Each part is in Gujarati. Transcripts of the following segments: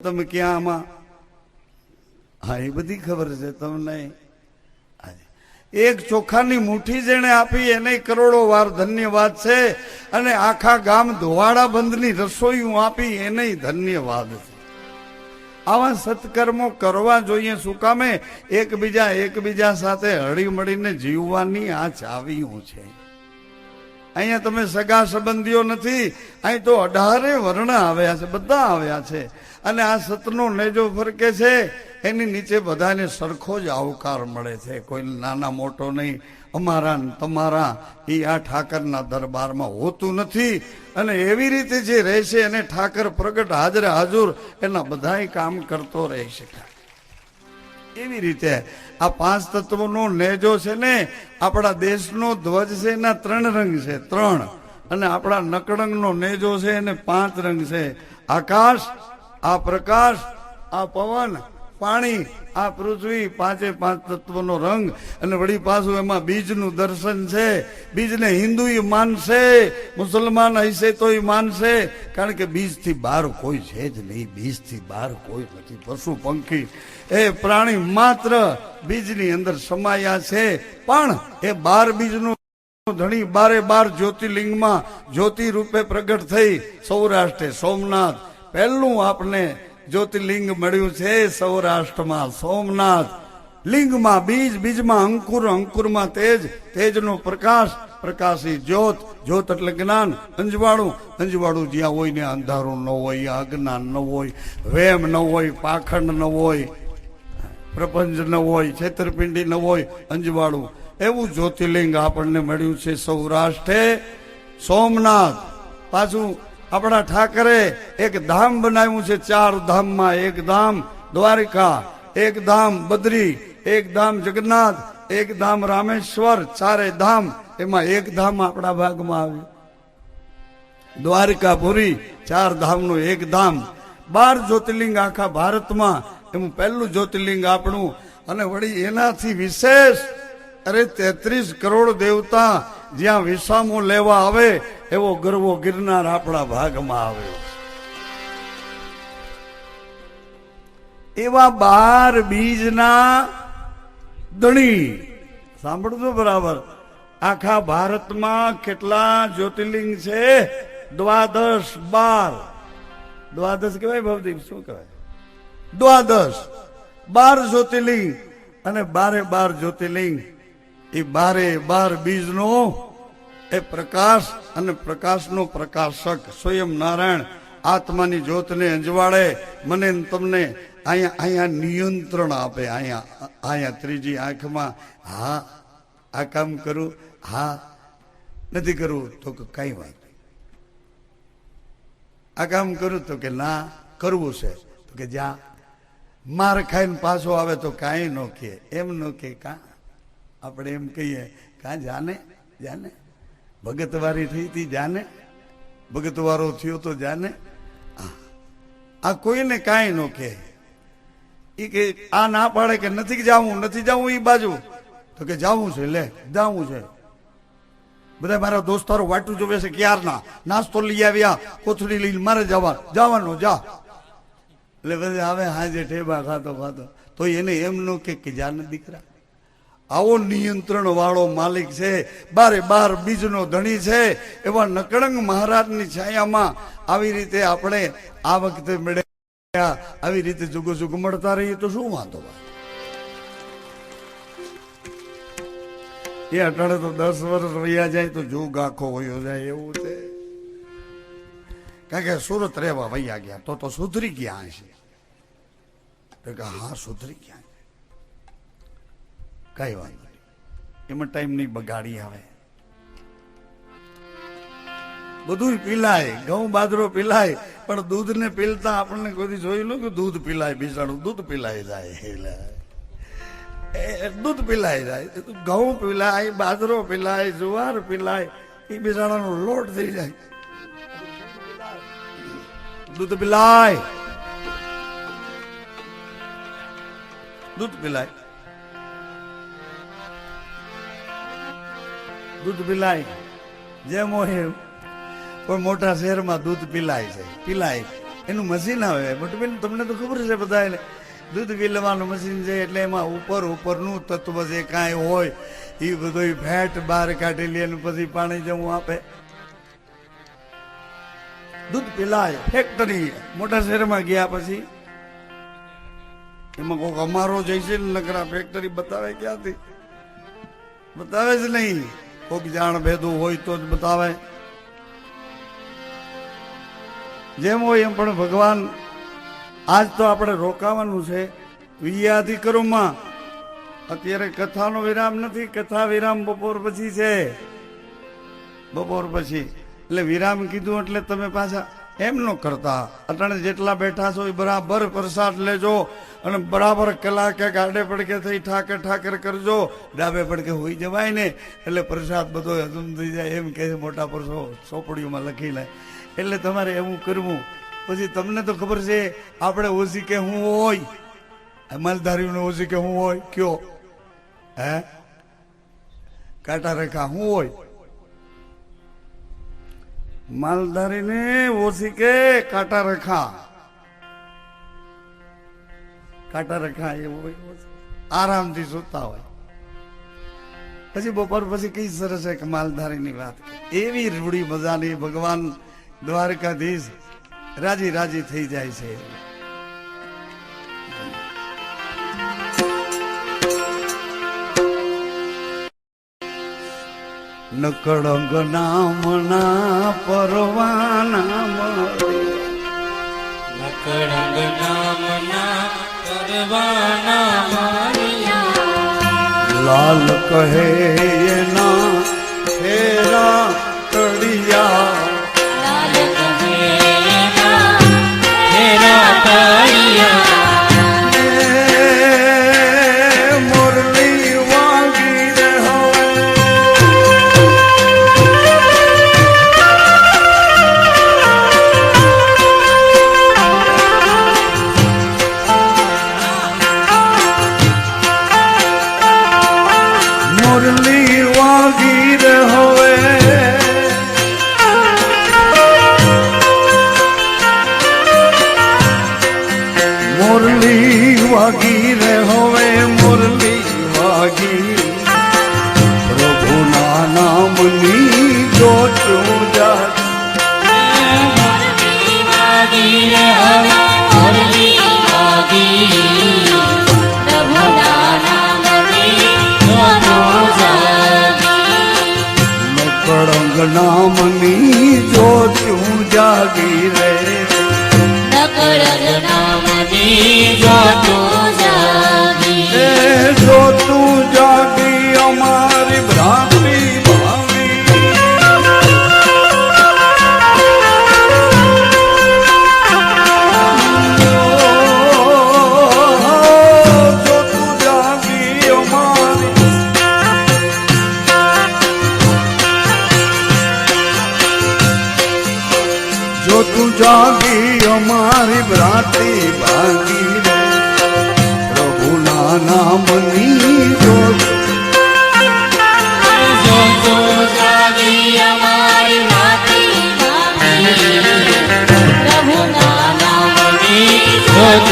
તમે ક્યાં આમાં? હા, એ બધી ખબર છે તમને. એક ચોખાની મુઠ્ઠી જેને આપી એને કરોડો વાર ધન્યવાદ છે, અને આખા ગામ ધોવાડા બંધની રસોઈ આપી એને ધન્યવાદ છે. આવા સત્કર્મો કરવા જોઈએ. શું કામે? એકબીજા સાથે હળી મળીને જીવવાની આ ચાવીઓ છે. અહીંયા તમે સગા સંબંધીઓ નથી, અહીં તો 18 વર્ણ આવ્યા છે, બધા આવ્યા છે. અને આ સતનો નેજો ફરકે છે, એની નીચે બધાને સરખો જ આવકાર મળે છે, કોઈ નાના મોટો નહીં. અમારા તમારા એ આ ઠાકરના દરબારમાં હોતું નથી. અને એવી રીતે જે રહેશે એને ઠાકર પ્રગટ હાજરે હાજર એના બધાય કામ કરતો રહી શકાય. એવી રીતે આ 5 તત્વોનો નેજો છે ને, આપણા દેશનો ધ્વજ છે એના 3 રંગ છે, 3. અને આપણા નકળંગનો નેજો છે એને 5 રંગ છે. આકાશ, આ પ્રકાશ, આ પવન, પાણી, આ પૃથ્વી, 5 તત્વનો રંગ. અને વળી પાછું એમાં બીજનું દર્શન છે. બીજને હિન્દુ માનશે, મુસલમાન હશે તો માનશે, કારણ કે બીજથી બહાર કોઈ છે જ નહીં. બીજથી બહાર કોઈ નથી. પશુ પંખી એ પ્રાણી માત્ર બીજની અંદર સમાયા છે. પણ એ 12 બીજનું ધણી 12 જ્યોતિર્લિંગમાં જ્યોતિ રૂપે પ્રગટ થઈ. સૌરાષ્ટ્રે સોમનાથ પહેલું આપને જ્યોતિર્લિંગ મળ્યું છે. સૌરાષ્ટ્રમાં સોમનાથ. લિંગમાં બીજ, બીજમાં અંકુર, અંકુરમાં તેજ, તેજનો પ્રકાશ, પ્રકાશી જ્યોત, જ્યોત એટલે જ્ઞાન. અંજવાળું, અંજવાળું જ્યાં હોય ને અંધારું ન હોય, અજ્ઞાન ન હોય, વેમ ન હોય, પાખંડ ન હોય, પ્રપંચ ન હોય, છેતરપિંડી ન હોય, અંજવાળું એવું જ્યોતિર્લિંગ આપણને મળ્યું છે સૌરાષ્ટ્રે સોમનાથ. પાછું આપણા ઠાકરે એક ધામ બનાવ્યું છે. 4 ધામમાં એક ધામ દ્વારિકા, એક ધામ બદ્રી, એક ધામ જગન્નાથ, એક ધામ રામેશ્વર. 4 ધામ, એમાં એક ધામ આપણા ભાગમાં આવ્યું દ્વારિકાપુરી. 4 ધામનું એક ધામ. 12 જ્યોતિર્લિંગ આખા ભારતમાં, એનું પહેલું જ્યોતિર્લિંગ આપણું. અને વળી એનાથી વિશેષ 33 કરોડ દેવતા જ્યાં વિસામો લેવા આવે એવો ગરવો ગિરનાર આપણા ભાગમાં આવ્યો. એવા 12 બીજના ધણી. સાંભળજો બરાબર. આખા ભારતમાં કેટલા જ્યોતિર્લિંગ છે? 12. કહેવાય ભવદીપ? શું કહેવાય? 12 જ્યોતિર્લિંગ. અને 12 જ્યોતિર્લિંગ એ 12 બીજનો એ પ્રકાશ, અને પ્રકાશનો પ્રકાશક સ્વયં નારાયણ આત્માની જ્યોતને અંજવાળે. મને તમને અહીંયા નિયંત્રણ આપે. અહીંયા ત્રીજી આંખમાં, હા આ કામ કરું, હા નથી કરવું તો કે કઈ વાત. આ કામ કરું તો કે ના કરવું છે, તો કે જા. માર ખાઈને પાછો આવે તો કાંઈ ન કહે. એમ ન કે કા, આપણે એમ કહીએ કા જાને જાને. ભગતવારી થઈ હતી જાને, ભગતવારો થયો તો જાને. આ કોઈને કાંઈ ન કહે. એ કે આ ના પાડે કે નથી જવું એ બાજુ, તો કે જવું છે, લે જવું છે. બધા મારા દોસ્તારો વાટું જોવે છે ક્યારના, નાસ્તો લઈ આવ્યા, કોથળી લઈને મારે જવાનું જા. એટલે બધા આવે હાજે ઠેબા ખાતો તો એને એમ ન કે જાને દીકરા. આવો નિયંત્રણ વાળો માલિક છે. 12 બીજનો ધણી છે. એવા નકળંગ મહારાજની છાયામાં આવી રીતે આપણે આ વખતે મળ્યા. આવી રીતે જુગો જુગ મળતા રહીએ તો શું વાંધો? એ અટાણે તો 10 વર્ષ વયા જાય તો જુગ આખો વયો જાય એવું છે. કારણ કે સુરત રહેવા વયા ગયા તો સુધરી ગયા હશે. તો કે હા સુધરી ગયા, કઈ વાત નહીં. એમાં ટાઈમ નહીં બગાડી. આવે બધું પીલાય, ઘઉં બાજરો પીલાય, પણ દૂધ ને પીલતા આપણને કોઈ જોયું ન કે દૂધ પીલાય, બિસાડું દૂધ પીલાય જાય. દૂધ પીલાય જાય, ઘઉં પીલાય, બાજરો પીલાય, જુવાર પીલાય, એ બિસાડાનો લોટ થઈ જાય. દૂધ પીલાય, દૂધ પીલાય, દૂધ પીલાય. જેમ હોય કોઈ મોટા શહેરમાં દૂધ પીલાય છે, પીલાય. એનું મશીન આવે. બટ બેન તમને તો ખબર છે બધા એને દૂધ વિલવાનું મશીન છે એટલે એમાં ઉપરનું તત્વ જે કાંઈ હોય એ બધું ફેટ બહાર કાઢી લે અને પછી પાણી જેવું આપે. દૂધ પીલાય ફેક્ટરી મોટા શહેરમાં ગયા પછી એમાં કોઈક અમારો જઈશે ને નકરા ફેક્ટરી બતાવે ક્યાંથી? બતાવે જ નહીં. કોઈક જાણ ભેદું હોય તો જ બતાવે. જેમ હોય એમ પણ ભગવાન આજ તો આપણે રોકાવાનું છે વિયાધિકરુમાં. અત્યારે કથાનો વિરામ નથી, કથા વિરામ બપોર પછી છે. બપોર પછી એટલે વિરામ કીધું એટલે તમે પાછા એમ ન કરતા. અટાણે જેટલા બેઠા છો એ બરાબર પ્રસાદ લેજો અને બરાબર કલાકે ગાડે પડકે થઈ ઠાકર કરજો. ડાબે પડકે હોઈ જવાય ને એટલે પ્રસાદ બધો હજમ થઈ જાય એમ કે મોટા પરસો ચોપડીઓમાં લખી લે. એટલે તમારે એવું કરવું. પછી તમને તો ખબર છે આપણે ઓછી કે હું હોય, માલધારીઓને ઓછી કે હું હોય કયો? હે કાંટા રેખા હું હોય? માલધારીને ઓછી કે કાંટા રેખા. કાંટા રેખા એવું હોય, આરામથી સૂતા હોય. પછી બપોર પછી કઈ સરસ એક માલધારીની વાત એવી રૂડી મજાની ભગવાન દ્વારકાધીશ રાજી રાજી થઈ જાય છે. નકળંગ નામના પરવાના નકળંગ નામના પરવાના લાલ કહે એના ફેરા તળિયા. લાલ કહે એના ફેરા તળિયા. મુરલી વાગી રે મુરલી વાગી રે હવે. મુરલી વાગી રે હવે મુરલી વાગી. પ્રભુના નામની જોત ઉજાગી. મુરલી વાગી રે હવે મુરલી વાગી. પ્રભુના નામની જોત ઉજાગી. નકળંગ નામની જોત ઉજાગી રે. નકળંગ નામની જોત ઉજાગી. એ જોતું જાગી અમારી ભ્રાંતિ ભાવી. જોતું જાગી અમારી. જોતું જાગી અમારી ભ્રાંતિ ભાગી રે. પ્રભુના નામની જોત. જોત જાગી અમારી ભ્રાંતિ ભાગી. પ્રભુના નામની જોત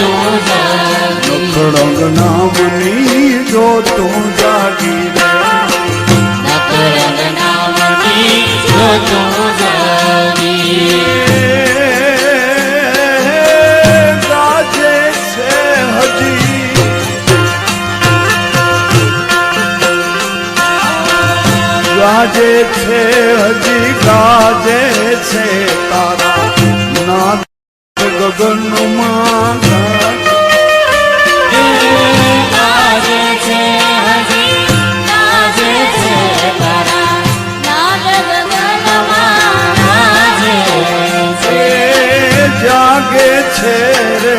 જાગી. નકળંગ નામની જોત જાગી રે. નકળંગ નામની જોત જાગી. ગાજે છે હજી ગાજે છે હજી ગાજે છે તારા નાદ ગગનમાં. ગાજે છે હજી ગાજે છે તારા નાદ ગગનમાં ગાજે છે. જાગે છે રે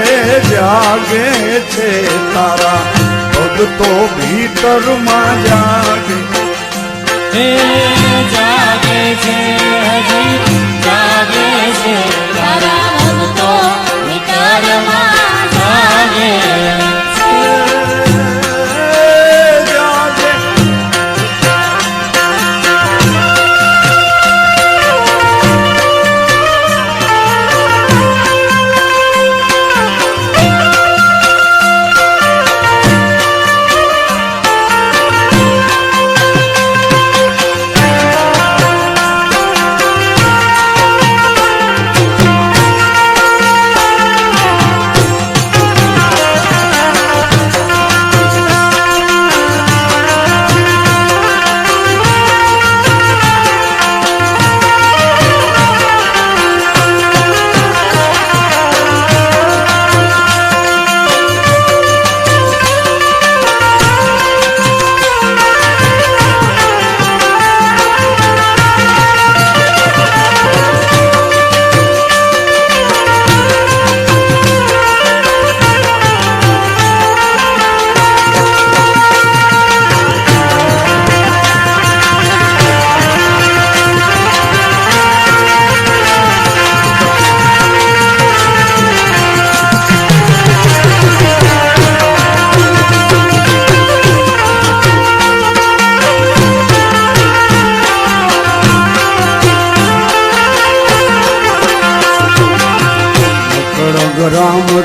જાગે છે તારા ભગતો ભીતરમાં જાગે. જાગે છે હજી જાગે છે તારા ભક્તો વિચારમાં જાગે છે. જાગે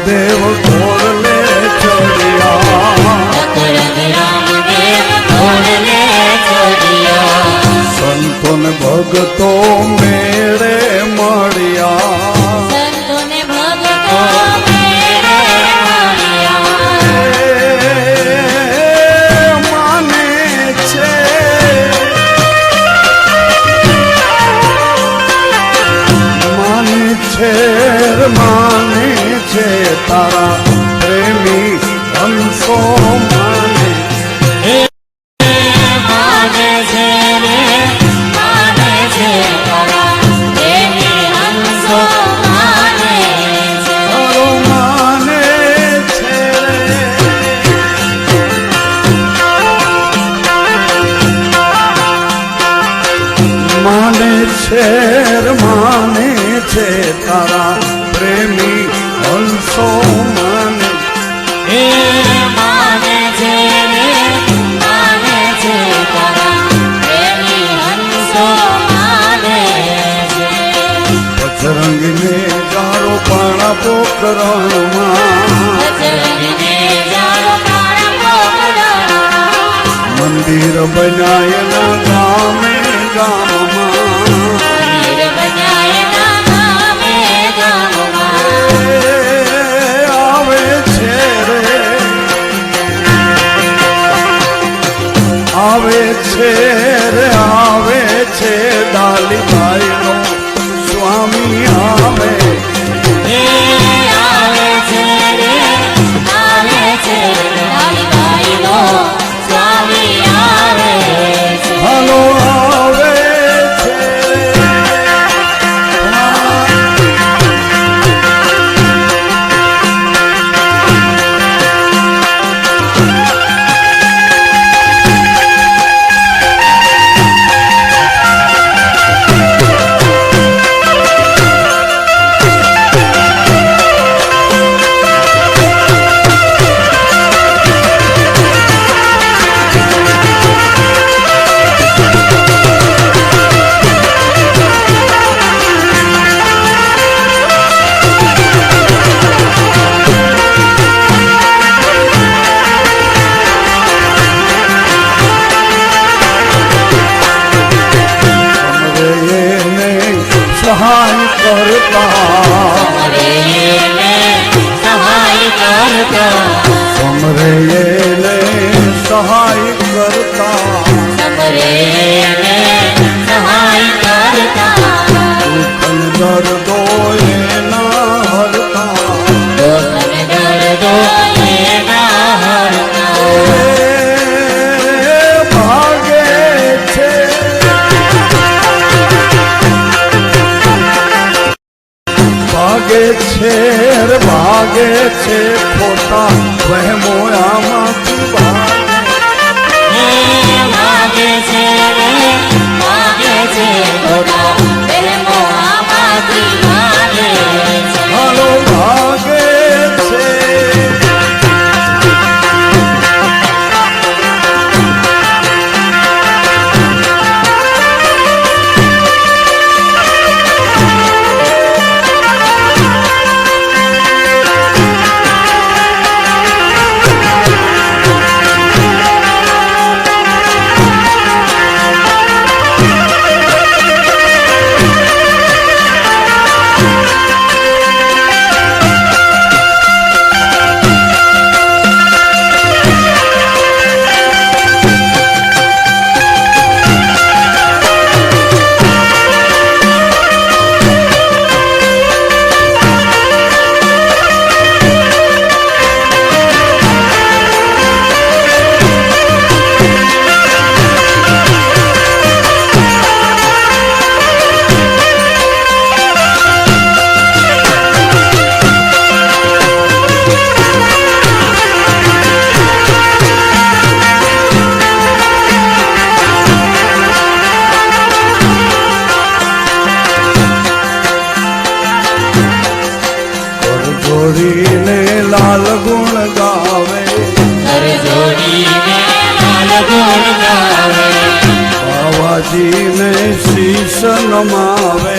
રામદેવ ઘોડલે ચડ્યા દશરથ રામદેવ ઘોડલે ચડ્યા સંતો ને ભગતો મેળે મળ્યા સંતોને ભગતો મેળે મળ્યા માને છે માને છે તારા પ્રેમી હંસો માને માને છે રે માને છે તારા પ્રેમી હંસો માને છે તારો માને છે માને છે તારા પ્રેમી હંસો માને હે માને છે રે માને છે તારા પ્રેમી હંસો માને છે બજરંગને જારો પાણા પોકરણમાં બજરંગને જારો પાણા પોકરણમાં મંદિર બનાયના ગામે ગામમાં મંદિર બનાયના ગામે ગામમાં આવે છે રે આવે છે રે આવે છે ડાલીભાઈનો સ્વામી આવે હે આવે છે રે આવે છે લાલીબાઈનો સ્વામી આવે છે હાલો આવે છે સહાય કરતા સમરે એને સહાય કરતા સમરે એને સહાય કરતા સમરે એને સહાય કરતા દુઃખ દર્દો એના હરતા દુઃખ ને દર્દો એના હરતા ભાગે છે ભાગે છે રે ભાગે છે ખોટા વહેમો આમાંથી ભાગે હે માગે છે રે માગે છે ખોટા પ્રેમો આમાંથી માગે છે હાલો ભાગે છે જોડીને લાલ ગુણ ગાવે કર જોડીને લાલ ગુણ ગાવે બાવાજીને શીશ નમાવે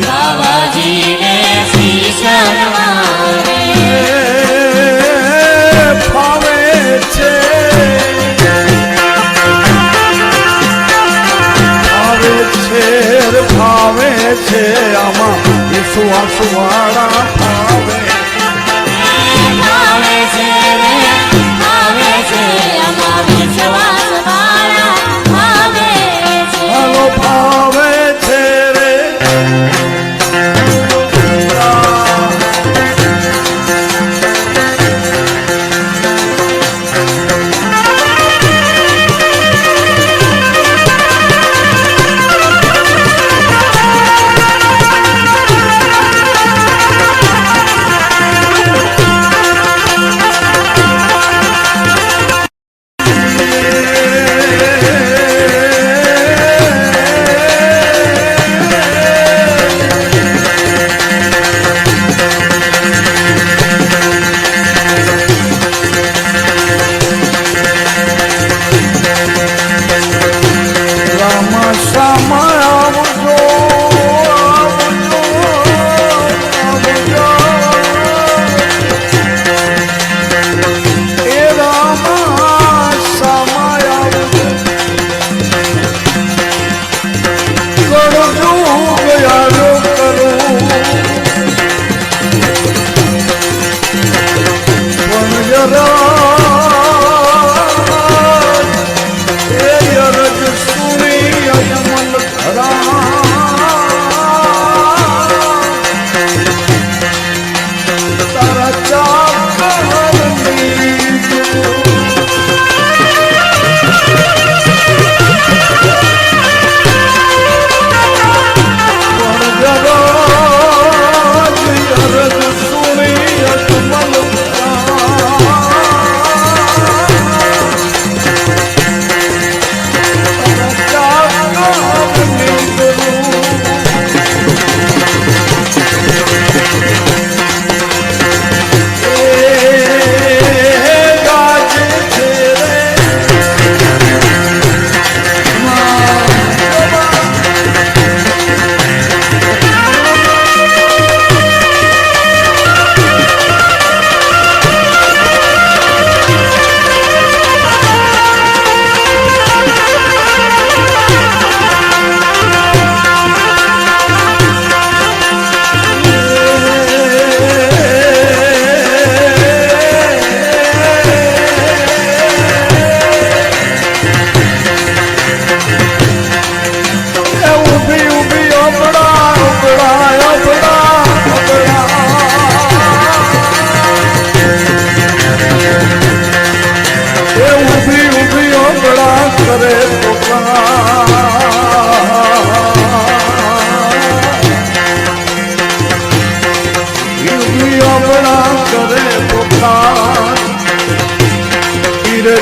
બાવાજીને શીશ નમાવે વિશ્વાસવાળા ભાવે ભાવે છે રે ભાવે છે આમાં વિશ્વાસવાળા ભાવે છે હાલો ભાવે છે રે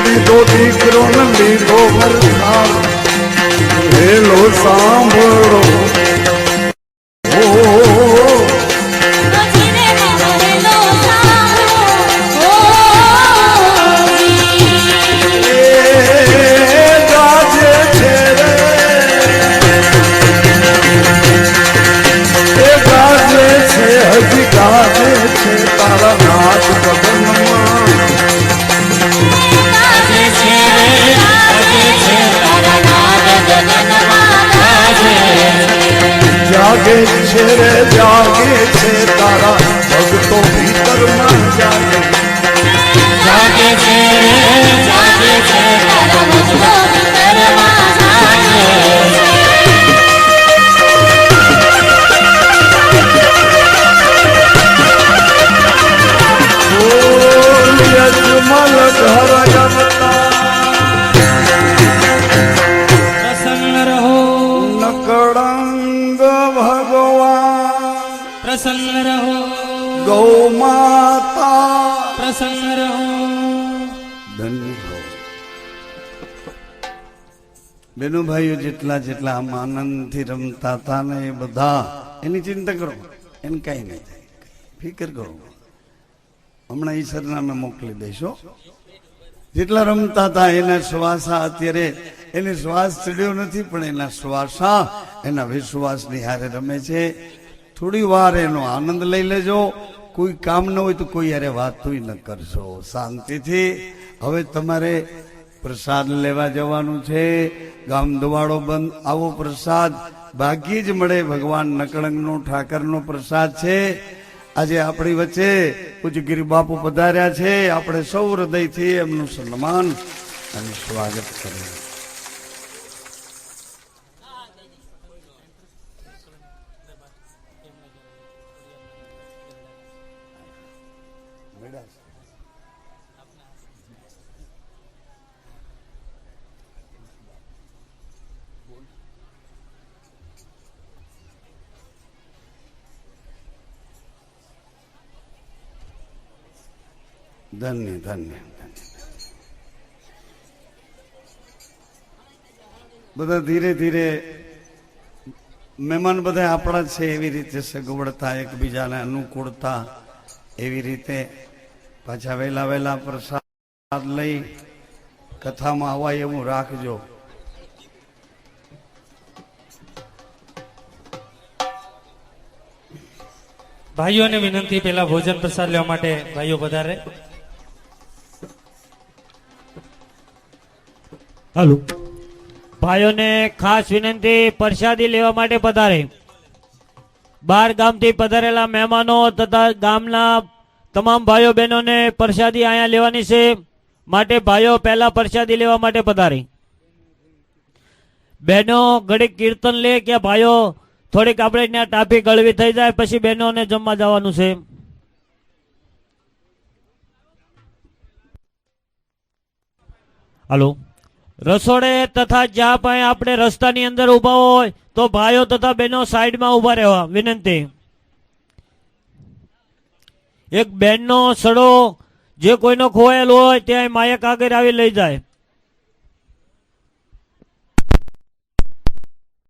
લીધો દીકરો ને લીધો વરસાદ હેલો સાંભળો તારા નાચ બદનમાં જાગે છે રે જાગે છે તારા ભક્તો ભીતરમાં જાગે જાગે છે જાગે છે તારા ભક્તો ભીતરમાં જાગે યજમલ ઘર જમતા પ્રસન્ન રહો નકળંગ ભગવાન પ્રસન્ન રહો ગૌ માતા પ્રસન્ન રહો ધન્ય હો. બેનો ભાઈઓ જેટલા જેટલા આમ આનંદથી રમતા હતા ને એ બધા એની ચિંતા કરો, એને કઈ નહીં થાય, ફિકર કરો. હમણાં ઈ સરનામે મોકલી દઈશો. જેટલા રમતા હતા એના શ્વાસા અત્યારે એને શ્વાસ ચડ્યો નથી પણ એના શ્વાસા એના વિશ્વાસની હારે રમે છે. થોડી વાર એનો આનંદ લઈ લેજો. કોઈ કામ ન હોય તો કોઈ યારે વાતોય ન કરશો, શાંતિથી. હવે તમારે પ્રસાદ લેવા જવાનું છે. ગામ દવાડો બંધ, આવો પ્રસાદ ભાગ્યે જ મળે. ભગવાન નકળંગનો ઠાકરનો પ્રસાદ છે. આજે આપણી વચ્ચે પૂજ્ય ગિરી બાપુ પધાર્યા છે. આપણે સૌ હૃદયથી એમનું સન્માન અને સ્વાગત કરીએ. ધન્ય ધન્ય બધા ધીરે ધીરે મહેમાન બધા આપણા જ છે એવી રીતે સગવડતા એકબીજાને અનુકૂળતા એવી રીતે પાછા વહેલા વહેલા પ્રસાદ લઈ કથામાં આવાય એવું રાખજો. ભાઈઓને વિનંતી, પહેલા ભોજન પ્રસાદ લેવા માટે ભાઈઓ પધારે. હાલો, ભાઈઓને ખાસ વિનંતી, પ્રસાદી લેવા માટે પધારે. બાર ગામથી પધારેલા મહેમાનો તથા ગામના તમામ ભાઈઓ બહેનોને પ્રસાદી અહીંયા લેવાની છે, માટે ભાઈઓ પહેલા પ્રસાદી લેવા માટે પધારે. બહેનો ઘડીક કીર્તન લે કે ભાઈઓ થોડીક આપણે ત્યાં ટાપી ગળવી થઈ જાય, પછી બહેનોને જમવા જવાનું છે. હાલો, રસોડે તથા જ્યાં પણ આપણે રસ્તાની અંદર ઉભા હોય તો ભાઈઓ તથા બહેનો સાઈડમાં ઉભા રહેવા વિનંતી. એક બેનનો સડો જે કોઈનો ખોવાયેલો હોય ત્યાં માયક આગળ આવી લઈ જાય.